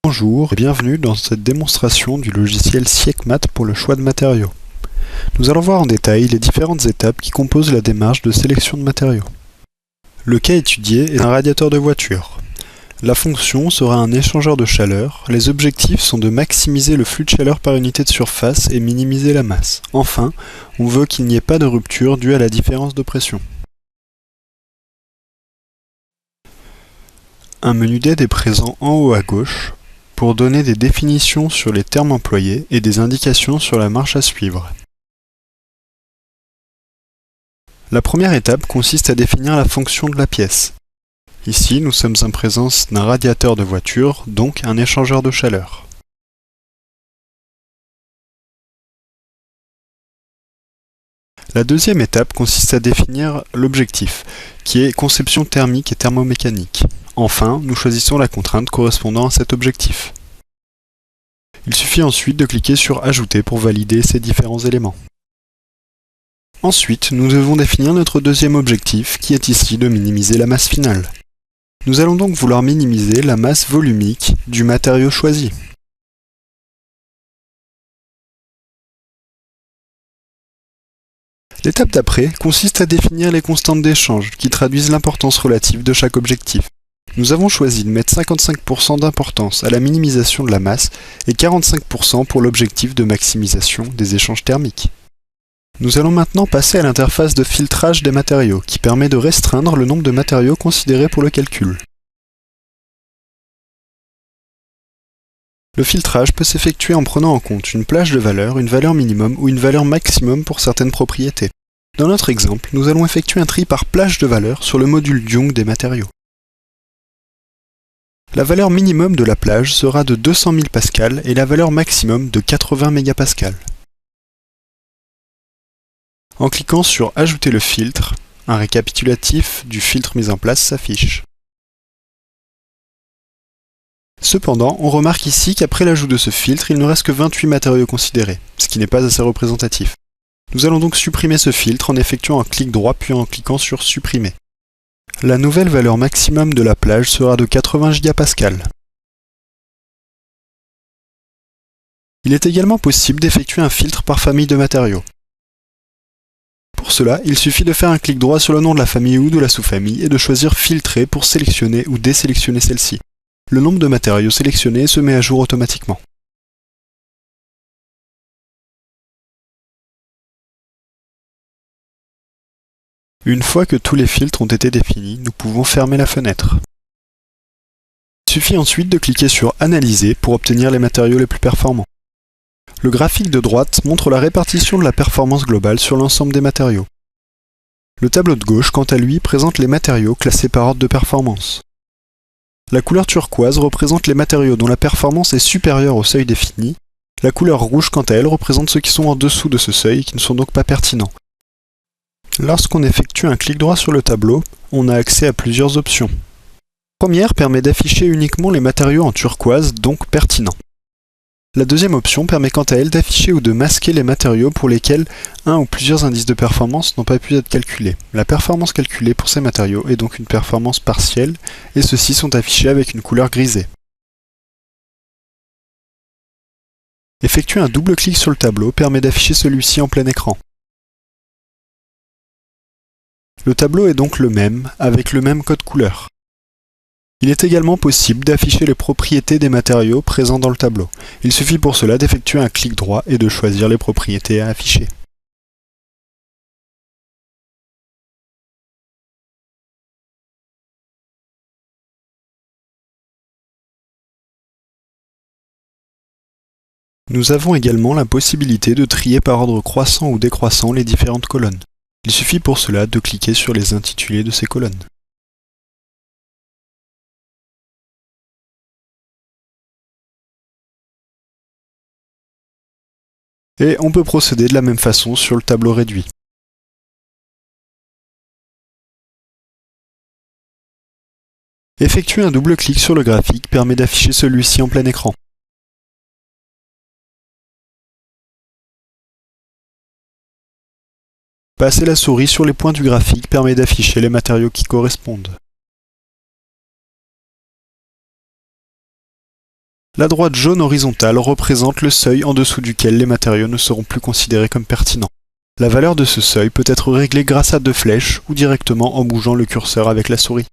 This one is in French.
Bonjour et bienvenue dans cette démonstration du logiciel SIECMAT pour le choix de matériaux. Nous allons voir en détail les différentes étapes qui composent la démarche de sélection de matériaux. Le cas étudié est un radiateur de voiture. La fonction sera un échangeur de chaleur. Les objectifs sont de maximiser le flux de chaleur par unité de surface et minimiser la masse. Enfin, on veut qu'il n'y ait pas de rupture due à la différence de pression. Un menu d'aide est présent en haut à gauche pour donner des définitions sur les termes employés et des indications sur la marche à suivre. La première étape consiste à définir la fonction de la pièce. Ici, nous sommes en présence d'un radiateur de voiture, donc un échangeur de chaleur. La deuxième étape consiste à définir l'objectif, qui est conception thermique et thermomécanique. Enfin, nous choisissons la contrainte correspondant à cet objectif. Il suffit ensuite de cliquer sur Ajouter pour valider ces différents éléments. Ensuite, nous devons définir notre deuxième objectif, qui est ici de minimiser la masse finale. Nous allons donc vouloir minimiser la masse volumique du matériau choisi. L'étape d'après consiste à définir les constantes d'échange, qui traduisent l'importance relative de chaque objectif. Nous avons choisi de mettre 55% d'importance à la minimisation de la masse et 45% pour l'objectif de maximisation des échanges thermiques. Nous allons maintenant passer à l'interface de filtrage des matériaux, qui permet de restreindre le nombre de matériaux considérés pour le calcul. Le filtrage peut s'effectuer en prenant en compte une plage de valeurs, une valeur minimum ou une valeur maximum pour certaines propriétés. Dans notre exemple, nous allons effectuer un tri par plage de valeurs sur le module Young des matériaux. La valeur minimum de la plage sera de 200 000 pascal et la valeur maximum de 80 mégapascal. En cliquant sur Ajouter le filtre, un récapitulatif du filtre mis en place s'affiche. Cependant, on remarque ici qu'après l'ajout de ce filtre, il ne reste que 28 matériaux considérés, ce qui n'est pas assez représentatif. Nous allons donc supprimer ce filtre en effectuant un clic droit puis en cliquant sur Supprimer. La nouvelle valeur maximum de la plage sera de 80 gigapascal. Il est également possible d'effectuer un filtre par famille de matériaux. Pour cela, il suffit de faire un clic droit sur le nom de la famille ou de la sous-famille et de choisir Filtrer pour sélectionner ou désélectionner celle-ci. Le nombre de matériaux sélectionnés se met à jour automatiquement. Une fois que tous les filtres ont été définis, nous pouvons fermer la fenêtre. Il suffit ensuite de cliquer sur Analyser pour obtenir les matériaux les plus performants. Le graphique de droite montre la répartition de la performance globale sur l'ensemble des matériaux. Le tableau de gauche, quant à lui, présente les matériaux classés par ordre de performance. La couleur turquoise représente les matériaux dont la performance est supérieure au seuil défini. La couleur rouge, quant à elle, représente ceux qui sont en dessous de ce seuil et qui ne sont donc pas pertinents. Lorsqu'on effectue un clic droit sur le tableau, on a accès à plusieurs options. La première permet d'afficher uniquement les matériaux en turquoise, donc pertinents. La deuxième option permet quant à elle d'afficher ou de masquer les matériaux pour lesquels un ou plusieurs indices de performance n'ont pas pu être calculés. La performance calculée pour ces matériaux est donc une performance partielle, et ceux-ci sont affichés avec une couleur grisée. Effectuer un double clic sur le tableau permet d'afficher celui-ci en plein écran. Le tableau est donc le même, avec le même code couleur. Il est également possible d'afficher les propriétés des matériaux présents dans le tableau. Il suffit pour cela d'effectuer un clic droit et de choisir les propriétés à afficher. Nous avons également la possibilité de trier par ordre croissant ou décroissant les différentes colonnes. Il suffit pour cela de cliquer sur les intitulés de ces colonnes. Et on peut procéder de la même façon sur le tableau réduit. Effectuer un double clic sur le graphique permet d'afficher celui-ci en plein écran. Passer la souris sur les points du graphique permet d'afficher les matériaux qui correspondent. La droite jaune horizontale représente le seuil en dessous duquel les matériaux ne seront plus considérés comme pertinents. La valeur de ce seuil peut être réglée grâce à deux flèches ou directement en bougeant le curseur avec la souris.